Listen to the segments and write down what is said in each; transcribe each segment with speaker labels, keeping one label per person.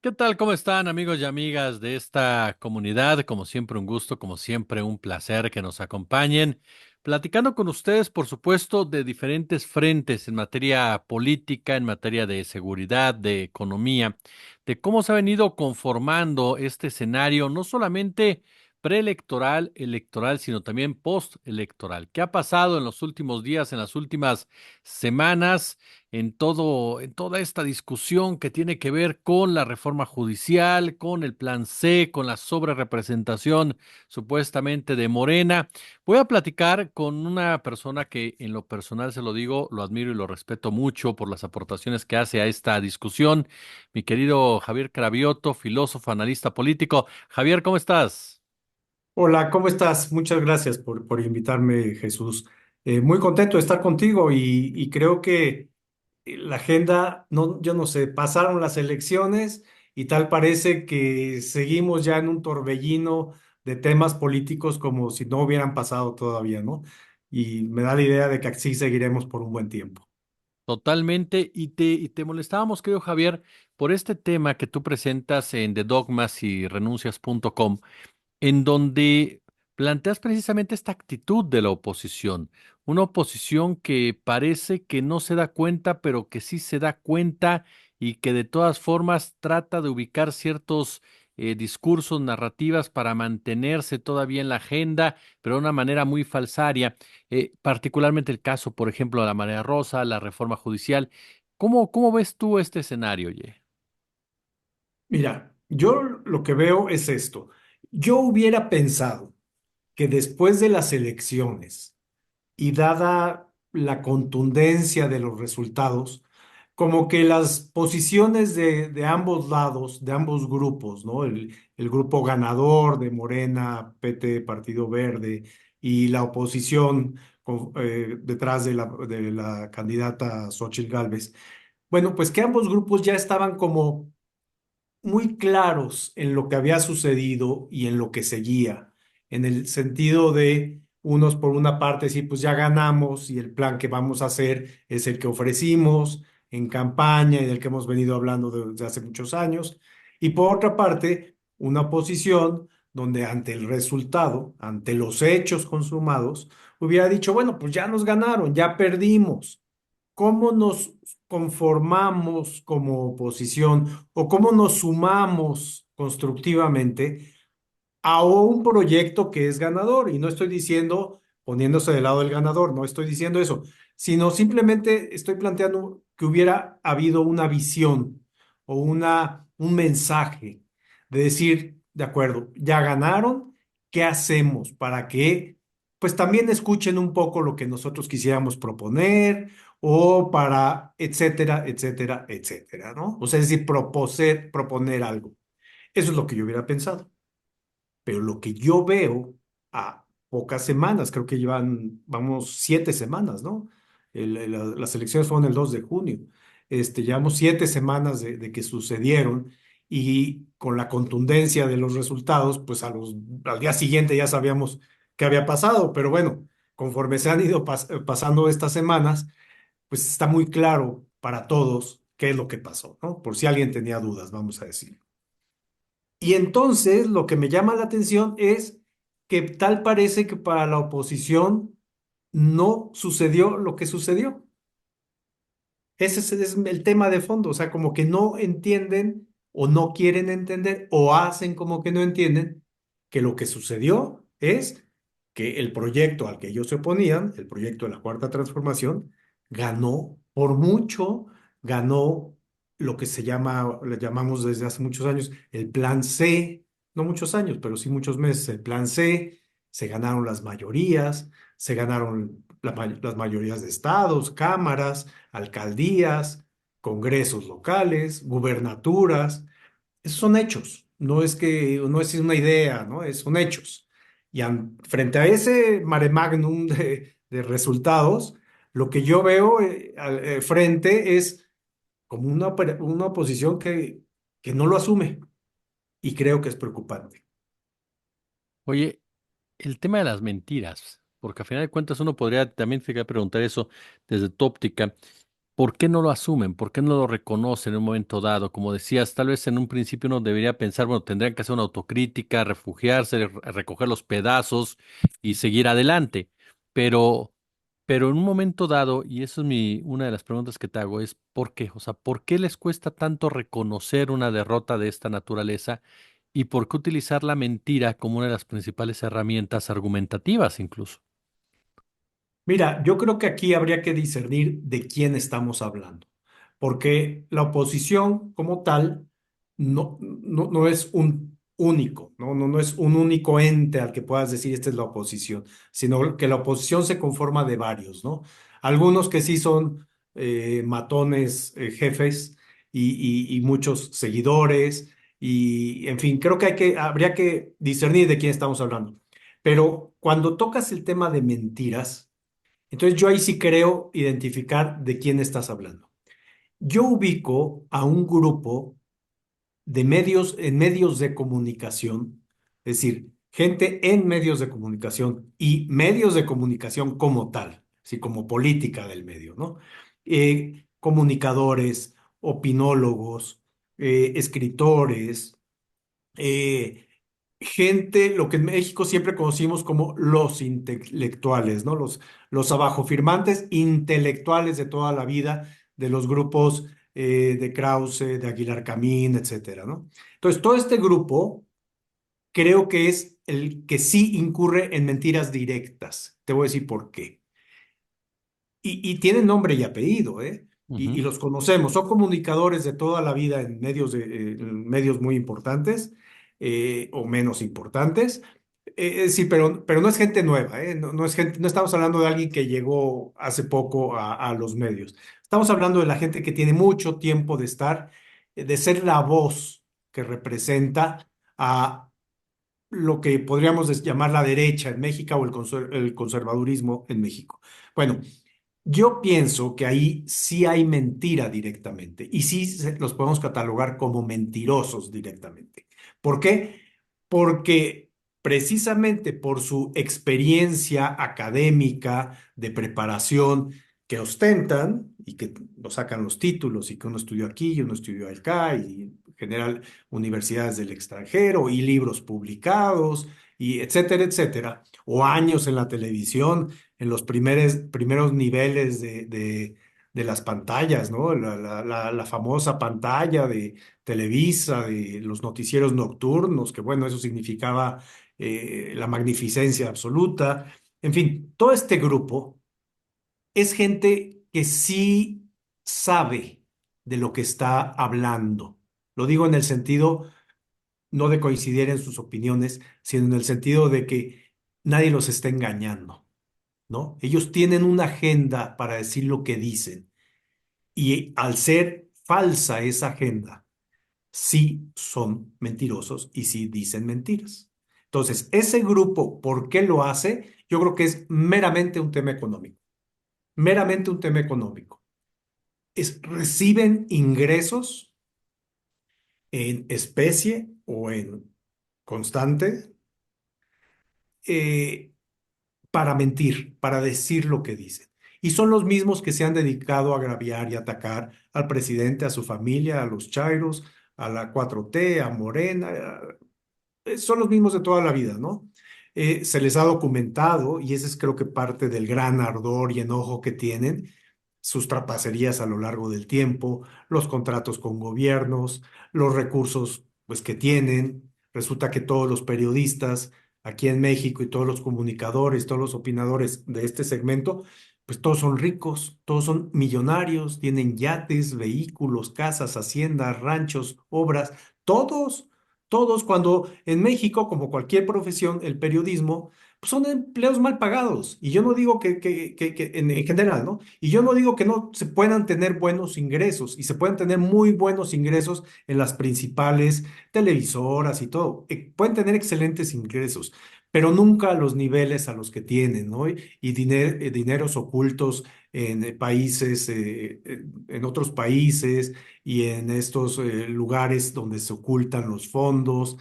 Speaker 1: ¿Qué tal? ¿Cómo están, amigos y amigas de esta comunidad? Como siempre, un gusto, como siempre, un placer que nos acompañen. Platicando con ustedes, por supuesto, de diferentes frentes en materia política, en materia de seguridad, de economía, de cómo se ha venido conformando este escenario, no solamente preelectoral, electoral, sino también postelectoral. ¿Qué ha pasado en los últimos días, en las últimas semanas? En toda esta discusión que tiene que ver con la reforma judicial, con el plan C, con la sobrerepresentación supuestamente de Morena. Voy a platicar con una persona que en lo personal se lo digo, lo admiro y lo respeto mucho por las aportaciones que hace a esta discusión. Mi querido Javier Cravioto, filósofo, analista político. Javier, ¿cómo estás?
Speaker 2: Hola, ¿cómo estás? Muchas gracias por invitarme, Jesús. Muy contento de estar contigo y creo que la agenda, no, yo no sé, pasaron las elecciones y tal parece que seguimos ya en un torbellino de temas políticos como si no hubieran pasado todavía, ¿no? Y me da la idea de que así seguiremos por un buen tiempo.
Speaker 1: Totalmente, y te molestábamos, querido Javier, por este tema que tú presentas en The Dogmas y Renuncias.com, en donde planteas precisamente esta actitud de la oposición, una oposición que parece que no se da cuenta, pero que sí se da cuenta y que de todas formas trata de ubicar ciertos discursos, narrativas para mantenerse todavía en la agenda, pero de una manera muy falsaria. Particularmente el caso, por ejemplo, de la Marea Rosa, la reforma judicial. ¿Cómo ves tú este escenario, Ye?
Speaker 2: Mira, yo lo que veo es esto. Yo hubiera pensado que después de las elecciones, y dada la contundencia de los resultados, como que las posiciones de ambos lados, de ambos grupos, ¿no? El grupo ganador de Morena, PT, Partido Verde, y la oposición detrás de la candidata Xóchitl Gálvez. Bueno, pues que ambos grupos ya estaban como muy claros en lo que había sucedido y en lo que seguía, en el sentido de unos por una parte sí, pues ya ganamos y el plan que vamos a hacer es el que ofrecimos en campaña y del que hemos venido hablando desde hace muchos años, y por otra parte, una posición donde ante el resultado, ante los hechos consumados, hubiera dicho, bueno, pues ya nos ganaron, ya perdimos. ¿Cómo nos conformamos como oposición o cómo nos sumamos constructivamente a un proyecto que es ganador? Y no estoy diciendo poniéndose del lado del ganador, no estoy diciendo eso, sino simplemente estoy planteando que hubiera habido una visión o un mensaje de decir, de acuerdo, ya ganaron, ¿qué hacemos para que pues también escuchen un poco lo que nosotros quisiéramos proponer o para etcétera, etcétera, etcétera, ¿no? O sea, es decir, proponer algo. Eso es lo que yo hubiera pensado. Pero lo que yo veo a pocas semanas, creo que vamos 7 semanas, ¿no? Las elecciones fueron el 2 de junio. Llevamos 7 semanas de que sucedieron y con la contundencia de los resultados, pues al día siguiente ya sabíamos qué había pasado. Pero bueno, conforme se han ido pasando estas semanas, pues está muy claro para todos qué es lo que pasó, ¿no? Por si alguien tenía dudas, vamos a decir. Y entonces lo que me llama la atención es que tal parece que para la oposición no sucedió lo que sucedió. Ese es el tema de fondo, o sea, como que no entienden o no quieren entender o hacen como que no entienden que lo que sucedió es que el proyecto al que ellos se oponían, el proyecto de la Cuarta Transformación, ganó por mucho, ganó lo que le llamamos desde hace muchos años el Plan C, no muchos años, pero sí muchos meses, el Plan C, se ganaron las mayorías, se ganaron las mayorías de estados, cámaras, alcaldías, congresos locales, gubernaturas. Esos son hechos, no es una idea, ¿no? Son hechos. Y frente a ese mare magnum de resultados, lo que yo veo frente es como una oposición que no lo asume y creo que es preocupante.
Speaker 1: Oye, el tema de las mentiras, porque a final de cuentas uno podría también fíjate, preguntar eso desde tu óptica, ¿por qué no lo asumen? ¿Por qué no lo reconocen en un momento dado? Como decías, tal vez en un principio uno debería pensar, bueno, tendrían que hacer una autocrítica, refugiarse, recoger los pedazos y seguir adelante. Pero, pero en un momento dado, y eso es una de las preguntas que te hago, es ¿por qué? O sea, ¿por qué les cuesta tanto reconocer una derrota de esta naturaleza? ¿Y por qué utilizar la mentira como una de las principales herramientas argumentativas incluso?
Speaker 2: Mira, yo creo que aquí habría que discernir de quién estamos hablando, porque la oposición como tal no es un único, no es un único ente al que puedas decir esta es la oposición, sino que la oposición se conforma de varios, ¿no? Algunos que sí son matones, jefes y muchos seguidores, y en fin, creo que habría que discernir de quién estamos hablando. Pero cuando tocas el tema de mentiras, entonces yo ahí sí creo identificar de quién estás hablando. Yo ubico a un grupo de medios en medios de comunicación, es decir, gente en medios de comunicación y medios de comunicación como tal, así como política del medio, ¿no? Comunicadores, opinólogos, escritores, eh, gente, lo que en México siempre conocimos como los intelectuales, ¿no? Los abajofirmantes intelectuales de toda la vida, de los grupos de Krause, de Aguilar Camín, etcétera, ¿no? Entonces, todo este grupo creo que es el que sí incurre en mentiras directas. Te voy a decir por qué. Y tienen nombre y apellido, ¿eh? Y
Speaker 1: Ujú.
Speaker 2: los conocemos. Son comunicadores de toda la vida en medios muy importantes o menos importantes. Sí, pero no es gente nueva, ¿eh? No es gente, no estamos hablando de alguien que llegó hace poco a los medios. Estamos hablando de la gente que tiene mucho tiempo de estar, de ser la voz que representa a lo que podríamos llamar la derecha en México o el conservadurismo en México. Bueno, yo pienso que ahí sí hay mentira directamente y sí los podemos catalogar como mentirosos directamente. ¿Por qué? Porque precisamente por su experiencia académica de preparación que ostentan y que lo sacan los títulos y que uno estudió aquí y uno estudió acá y en general universidades del extranjero y libros publicados y etcétera, etcétera, o años en la televisión en los primeros niveles de las pantallas, ¿no? La famosa pantalla de Televisa, de los noticieros nocturnos, que bueno, eso significaba la magnificencia absoluta. En fin, todo este grupo es gente que sí sabe de lo que está hablando. Lo digo en el sentido no de coincidir en sus opiniones, sino en el sentido de que nadie los está engañando. ¿No? Ellos tienen una agenda para decir lo que dicen y al ser falsa esa agenda, sí son mentirosos y sí dicen mentiras. Entonces, ese grupo, ¿por qué lo hace? Yo creo que es meramente un tema económico, meramente un tema económico. Reciben ingresos en especie o en constante eh, para mentir, para decir lo que dicen. Y son los mismos que se han dedicado a agraviar y atacar al presidente, a su familia, a los chairos, a la 4T, a Morena. Son los mismos de toda la vida, ¿no? Se les ha documentado, y ese es creo que parte del gran ardor y enojo que tienen, sus trapacerías a lo largo del tiempo, los contratos con gobiernos, los recursos pues que tienen. Resulta que todos los periodistas aquí en México y todos los comunicadores, todos los opinadores de este segmento, pues todos son ricos, todos son millonarios, tienen yates, vehículos, casas, haciendas, ranchos, obras, todos. Todos, cuando en México, como cualquier profesión, el periodismo, pues son empleos mal pagados. Y yo no digo que en general, ¿no? Y yo no digo que no se puedan tener buenos ingresos, y se pueden tener muy buenos ingresos en las principales televisoras y todo. Pueden tener excelentes ingresos, pero nunca a los niveles a los que tienen, ¿no? Y dineros ocultos en países, en otros países y en estos lugares donde se ocultan los fondos.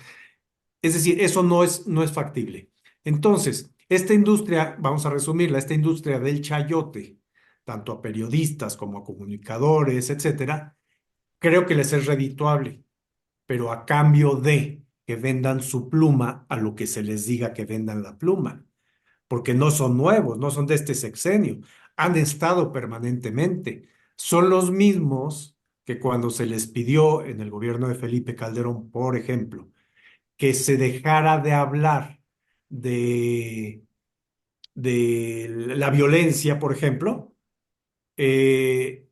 Speaker 2: Es decir, eso no es factible. Entonces, esta industria, vamos a resumirla, esta industria del chayote, tanto a periodistas como a comunicadores, etcétera, creo que les es redituable, pero a cambio de que vendan su pluma a lo que se les diga que vendan la pluma, porque no son nuevos, no son de este sexenio, han estado permanentemente. Son los mismos que cuando se les pidió en el gobierno de Felipe Calderón, por ejemplo, que se dejara de hablar de, de la violencia, por ejemplo, eh,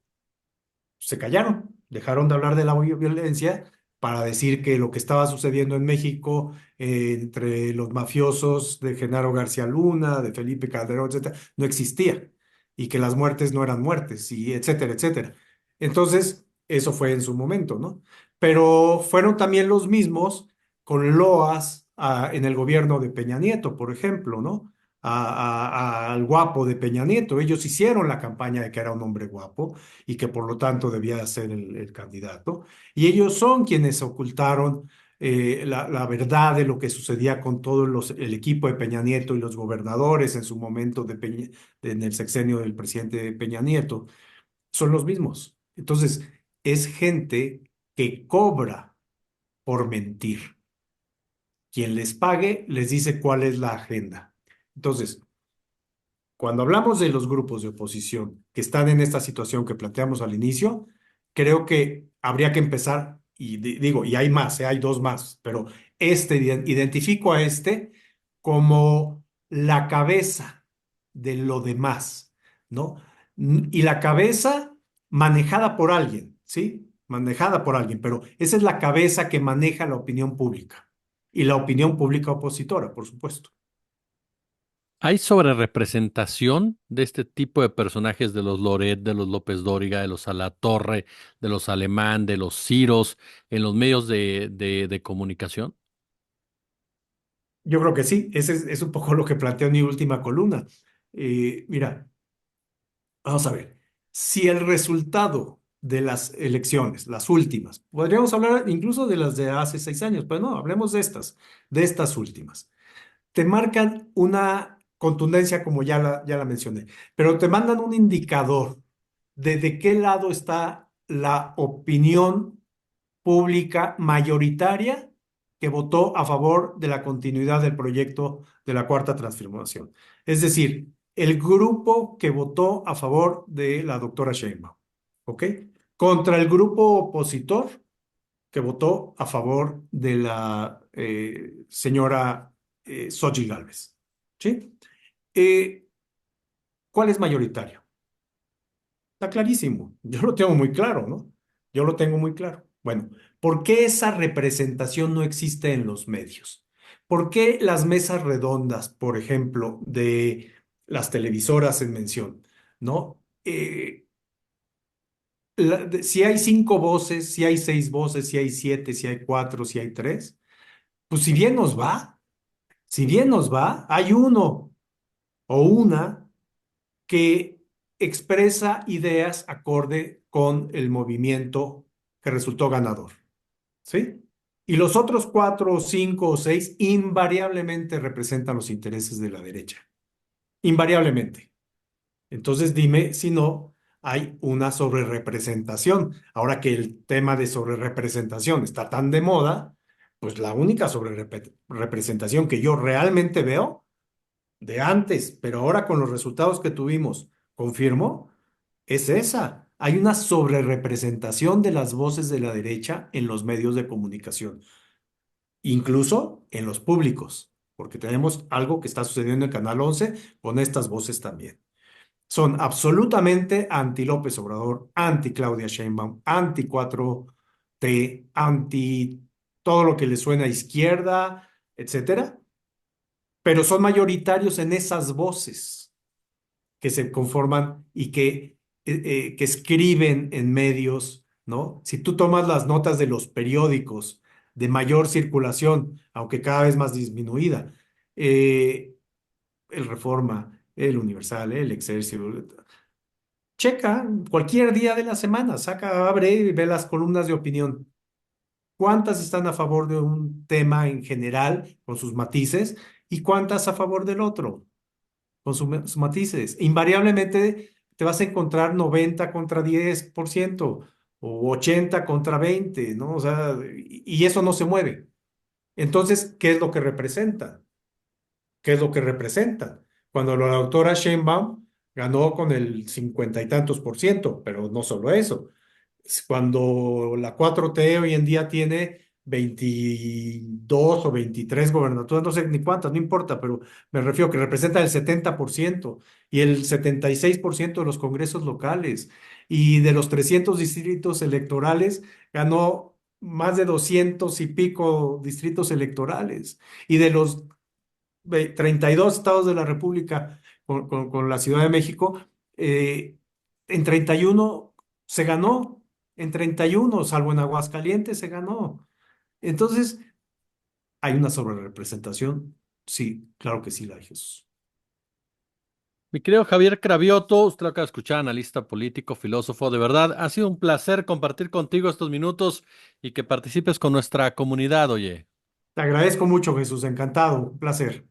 Speaker 2: se callaron, dejaron de hablar de la violencia para decir que lo que estaba sucediendo en México entre los mafiosos de Genaro García Luna, de Felipe Calderón, etcétera, no existía y que las muertes no eran muertes y etcétera, etcétera. Entonces, eso fue en su momento, ¿no? Pero fueron también los mismos con loas en el gobierno de Peña Nieto, por ejemplo, ¿no? Al guapo de Peña Nieto. Ellos hicieron la campaña de que era un hombre guapo y que por lo tanto debía ser el candidato. Y ellos son quienes ocultaron la verdad de lo que sucedía con todo el equipo de Peña Nieto y los gobernadores en su momento en el sexenio del presidente Peña Nieto. Son los mismos. Entonces, es gente que cobra por mentir. Quien les pague les dice cuál es la agenda. Entonces, cuando hablamos de los grupos de oposición que están en esta situación que planteamos al inicio, creo que habría que empezar, y digo, y hay más, hay dos más, pero identifico a este como la cabeza de lo demás, ¿no? Y la cabeza manejada por alguien, ¿sí? Manejada por alguien, pero esa es la cabeza que maneja la opinión pública y la opinión pública opositora, por supuesto.
Speaker 1: ¿Hay sobrerepresentación de este tipo de personajes de los Loret, de los López Dóriga, de los Alatorre, de los Alemán, de los Ciros en los medios de comunicación?
Speaker 2: Yo creo que sí, ese es un poco lo que planteo en mi última columna. Mira, vamos a ver, si el resultado de las elecciones, las últimas, podríamos hablar incluso de las de hace 6 años, pero no, hablemos de estas últimas, te marcan una contundencia como ya la mencioné, pero te mandan un indicador de qué lado está la opinión pública mayoritaria que votó a favor de la continuidad del proyecto de la Cuarta Transformación. Es decir, el grupo que votó a favor de la doctora Sheinbaum, ¿ok? Contra el grupo opositor que votó a favor de la señora Xochitl Gálvez, ¿sí? Eh, ¿Cuál es mayoritario? Está clarísimo. Yo lo tengo muy claro, ¿no? Yo lo tengo muy claro. Bueno, ¿por qué esa representación no existe en los medios? ¿Por qué las mesas redondas, por ejemplo, de las televisoras en mención, ¿no? Si hay 5 voces, si hay 6 voces, si hay 7, si hay 4, si hay 3, pues si bien nos va, hay uno o una que expresa ideas acorde con el movimiento que resultó ganador, ¿sí? Y los otros 4 o 5 o 6 invariablemente representan los intereses de la derecha, invariablemente. Entonces dime si no hay una sobrerepresentación. Ahora que el tema de sobrerepresentación está tan de moda, pues la única sobrerepresentación que yo realmente veo de antes, pero ahora con los resultados que tuvimos, confirmo, es esa. Hay una sobrerepresentación de las voces de la derecha en los medios de comunicación, incluso en los públicos, porque tenemos algo que está sucediendo en Canal 11 con estas voces también. Son absolutamente anti López Obrador, anti Claudia Sheinbaum, anti 4T, anti todo lo que le suena a izquierda, etcétera, pero son mayoritarios en esas voces que se conforman y que escriben en medios, ¿no? Si tú tomas las notas de los periódicos de mayor circulación, aunque cada vez más disminuida, eh, el Reforma, el Universal, el Excelsior, checa cualquier día de la semana, abre y ve las columnas de opinión. ¿Cuántas están a favor de un tema en general, con sus matices, y cuántas a favor del otro? Con sus matices. Invariablemente te vas a encontrar 90 contra 10% o 80 contra 20, ¿no? O sea, y eso no se mueve. Entonces, ¿qué es lo que representa? ¿Qué es lo que representa? Cuando la doctora Sheinbaum ganó con el 50 y tantos por ciento, pero no solo eso. Cuando la 4T hoy en día tiene 22 o 23 gobernaturas, no sé ni cuántas, no importa, pero me refiero que representa el 70% y el 76% de los congresos locales. Y de los 300 distritos electorales, ganó más de 200 y pico distritos electorales. Y de los 32 estados de la República con la Ciudad de México, eh, en 31 se ganó, en 31 salvo en Aguascalientes, se ganó. Entonces, ¿hay una sobrerepresentación? Sí, claro que sí la hay, Jesús.
Speaker 1: Mi querido Javier Cravioto, usted lo acaba de escuchar, analista político, filósofo, de verdad, ha sido un placer compartir contigo estos minutos y que participes con nuestra comunidad, oye.
Speaker 2: Te agradezco mucho, Jesús, encantado, un placer.